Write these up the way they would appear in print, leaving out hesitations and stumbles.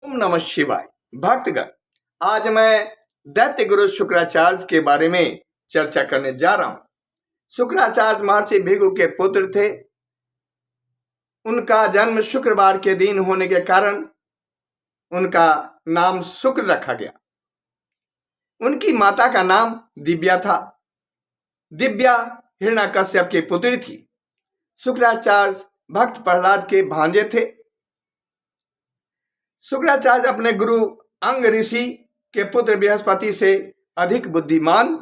ओम नमः शिवाय। भक्तगण, आज मैं दैत्य गुरु शुक्राचार्य के बारे में चर्चा करने जा रहा हूं। शुक्राचार्य महर्षि भृगु के पुत्र थे। उनका जन्म शुक्रवार के दिन होने के कारण उनका नाम शुक्र रखा गया। उनकी माता का नाम दिव्या था। दिव्या हिरण्याकश्यप की पुत्री थी। शुक्राचार्य भक्त प्रहलाद के भांजे थे। शुक्राचार्य अपने गुरु अंग ऋषि के पुत्र बृहस्पति से अधिक बुद्धिमान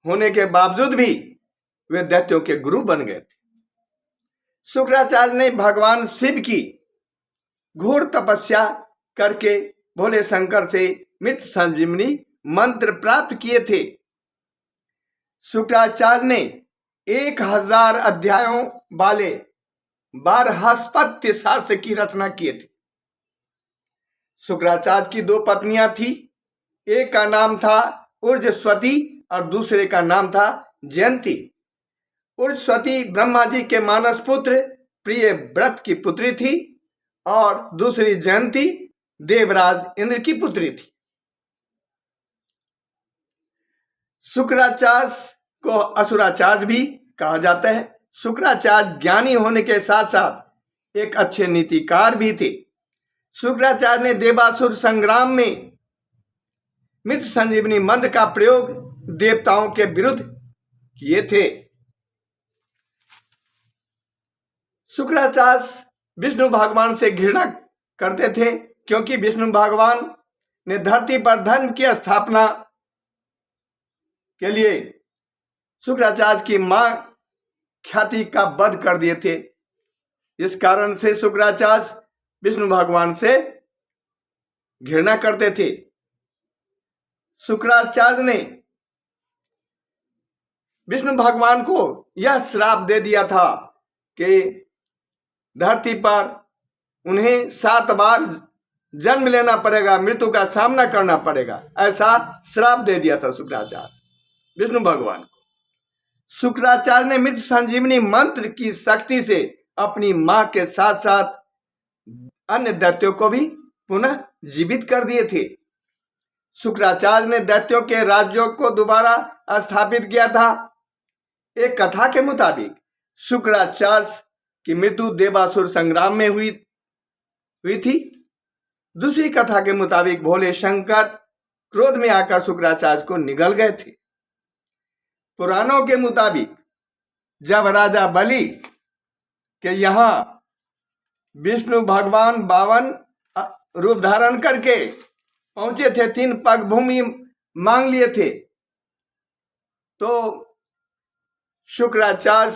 होने के बावजूद भी वे दैत्यों के गुरु बन गए थे। शुक्राचार्य ने भगवान शिव की घोर तपस्या करके भोले शंकर से मृत संजीवनी मंत्र प्राप्त किए थे। शुक्राचार्य ने 1000 अध्यायों वाले बारहस्पत्य शास्त्र की रचना किए थे। शुक्राचार्य की 2 पत्नियां थी। एक का नाम था ऊर्जस्वती और दूसरे का नाम था जयंती। ऊर्जस्वती ब्रह्मा जी के मानस पुत्र प्रिय व्रत की पुत्री थी और दूसरी जयंती देवराज इंद्र की पुत्री थी। शुक्राचार्य को असुराचार्य भी कहा जाता है। शुक्राचार्य ज्ञानी होने के साथ साथ एक अच्छे नीतिकार भी थे। शुक्राचार्य ने देवासुर संग्राम में मृत संजीवनी मंत्र का प्रयोग देवताओं के विरुद्ध किए थे। शुक्राचार्य विष्णु भगवान से घृणा करते थे क्योंकि विष्णु भगवान ने धरती पर धर्म की स्थापना के लिए शुक्राचार्य की मां ख्याति का वध कर दिए थे। इस कारण से शुक्राचार्य विष्णु भगवान से घृणा करते थे। शुक्राचार्य ने विष्णु भगवान को यह श्राप दे दिया था कि धरती पर उन्हें 7 बार जन्म लेना पड़ेगा, मृत्यु का सामना करना पड़ेगा। ऐसा श्राप दे दिया था शुक्राचार्य विष्णु भगवान को। शुक्राचार्य ने मृत संजीवनी मंत्र की शक्ति से अपनी मां के साथ साथ अन्य दैत्यों को भी पुनः जीवित कर दिए थे। शुक्राचार्य ने दैत्यों के राज्यों को दोबारा स्थापित किया था। एक कथा के मुताबिक शुक्राचार्य की मृत्यु देवासुर संग्राम में हुई थी। दूसरी कथा के मुताबिक भोले शंकर क्रोध में आकर शुक्राचार्य को निगल गए थे। पुराणों के मुताबिक जब राजा बलि के यहाँ विष्णु भगवान 52 रूप धारण करके पहुंचे थे, 3 पग भूमि मांग लिए थे, तो शुक्राचार्य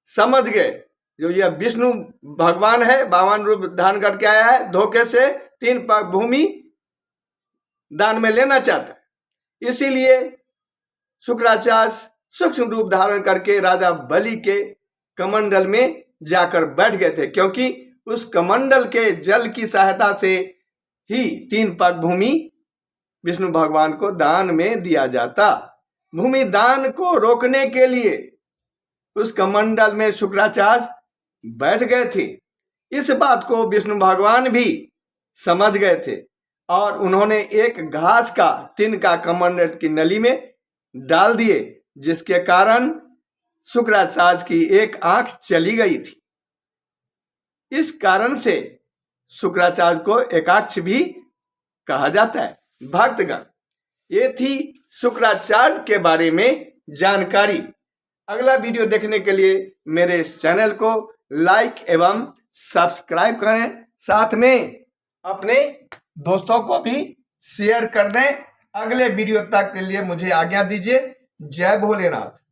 समझ गए जो यह विष्णु भगवान है, 52 रूप धारण करके आया है, धोखे से 3 पग भूमि दान में लेना चाहता है। इसीलिए शुक्राचार्य सूक्ष्म रूप धारण करके राजा बलि के कमंडल में जाकर बैठ गए थे, क्योंकि उस कमंडल के जल की सहायता से ही 3 पग भूमि विष्णु भगवान को दान में दिया जाता। भूमि दान को रोकने के लिए उस कमंडल में शुक्राचार्य बैठ गए थे। इस बात को विष्णु भगवान भी समझ गए थे और उन्होंने एक घास का तिनका कमंडल की नली में डाल दिए, जिसके कारण शुक्राचार्य की एक आंख चली गई थी। इस कारण से शुक्राचार्य को एकाक्ष भी कहा जाता है। भक्तगण, ये थी शुक्राचार्य के बारे में जानकारी। अगला वीडियो देखने के लिए मेरे इस चैनल को लाइक एवं सब्सक्राइब करें, साथ में अपने दोस्तों को भी शेयर कर दें। अगले वीडियो तक के लिए मुझे आज्ञा दीजिए। जय भोलेनाथ।